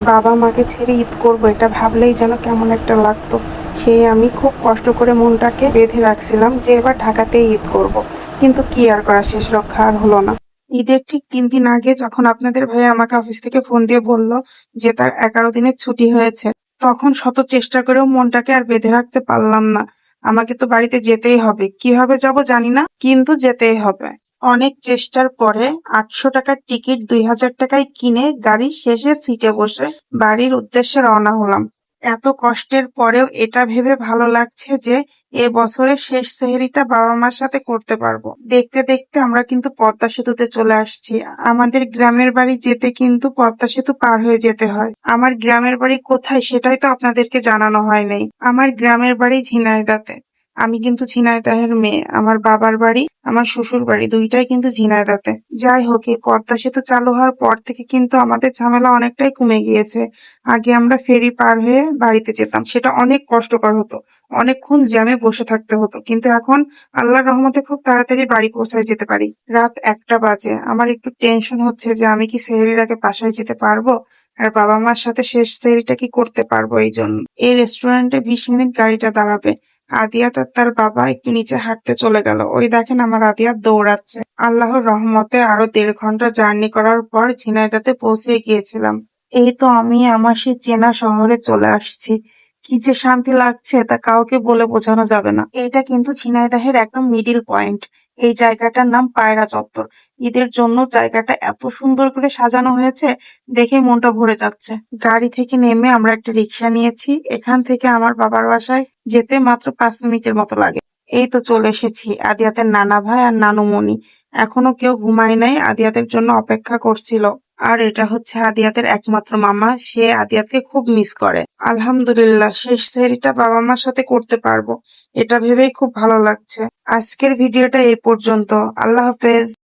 বাবা মাকে ছেড়ে ঈদ করবো এটা ভাবলেই যেন কেমন একটা লাগতো। সেই আমি খুব কষ্ট করে মনটাকে বেঁধে রাখছিলাম যে এবার ঢাকাতেই ঈদ করব। কিন্তু কি আর করা, শেষ রক্ষা আর হলো না। ঈদের ঠিক 3 দিন আগে যখন আপনাদের ভাইয়া আমাকে অফিস থেকে ফোন দিয়ে বলল যে তার 11 দিনের ছুটি হয়েছে, তখন শত চেষ্টা করেও মনটাকে আর বেঁধে রাখতে পারলাম না। আমাকে তো বাড়িতে যেতেই হবে, কিভাবে যাব জানি না, কিন্তু যেতেই হবে। অনেক চেষ্টার পরে 800 টাকার টিকিট 2000 টাকায় কিনে গাড়ির শেষের সিটে বসে বাড়ির উদ্দেশ্যে রওনা হলাম। এত কষ্টের পরেও এটা ভেবে ভালো লাগছে যে এ বছরের শেষ সেহরিটা বাবা মার সাথে করতে পারবো। দেখতে দেখতে আমরা কিন্তু পদ্মা সেতুতে চলে আসছি। আমাদের গ্রামের বাড়ি যেতে কিন্তু পদ্মা সেতু পার হয়ে যেতে হয়। আমার গ্রামের বাড়ি কোথায় সেটাই তো আপনাদেরকে জানানো হয় নাই। আমার গ্রামের বাড়ি ঝিনাইদহতে। আমি কিন্তু ঝিনাইদহের মেয়ে। আমার বাবার বাড়ি, আমার শ্বশুর বাড়ি দুইটাই কিন্তু ঝিনাইদহতে। যাই হোক, এই পদ্মা সেতু চালু হওয়ার পর থেকে কিন্তু আমাদের ঝামেলা অনেকটাই কমে গিয়েছে। আগে আমরা ফেরি পার হয়ে বাড়িতে যেতাম, সেটা অনেক কষ্টকর হতো, অনেকক্ষণ জ্যামে বসে থাকতে হতো। কিন্তু এখন আল্লাহর রহমতে খুব তাড়াতাড়ি বাড়ি পৌঁছায় যেতে পারি। রাত 1টা বাজে। আমার একটু টেনশন হচ্ছে যে আমি কি সেহরির আগে বাসায় যেতে পারবো, আর বাবা মার সাথে শেষ সেহরিটা কি করতে পারবো। এই জন্য এই রেস্টুরেন্টে 20 মিনিট গাড়িটা দাঁড়াবে। আদিয়াত আর তার বাবা একটু নিচে হাঁটতে চলে গেল। ওই দেখেন আমার আদিয়াত দৌড়াচ্ছে। আল্লাহর রহমতে আরো 1.5 ঘন্টা জার্নি করার পর ঝিনাইদহতে পৌঁছে গিয়েছিলাম। এই তো আমি আমার সেই চেনা শহরে চলে আসছি। কি যে শান্তি লাগছে তা কাউকে বলে বোঝানো যাবে না। এটা কিন্তু ঝিনাইদহের একদম মিডিল পয়েন্ট। এই জায়গাটার নাম পায়রা চত্বর। ঈদের জন্য জায়গাটা এত সুন্দর করে সাজানো হয়েছে, দেখে মনটা ভরে যাচ্ছে। গাড়ি থেকে নেমে আমরা একটা রিক্সা নিয়েছি। এখান থেকে আমার বাবার বাসায় যেতে মাত্র 5 মিনিটের মতো লাগে। এই তো চলে এসেছি। আদিয়াতের নানা ভাই আর নানুমণি এখনো কেউ ঘুমায় নাই, আদিয়াতের জন্য অপেক্ষা করছিল। আর এটা হচ্ছে আদিয়াতের একমাত্র মামা, সে আদিয়াতকে খুব মিস করে। আলহামদুলিল্লাহ, শেষ সেহরিটা বাবা মার সাথে করতে পারবো, এটা ভেবেই খুব ভালো লাগছে। আজকের ভিডিওটা এই পর্যন্ত। আল্লাহ হাফেজ।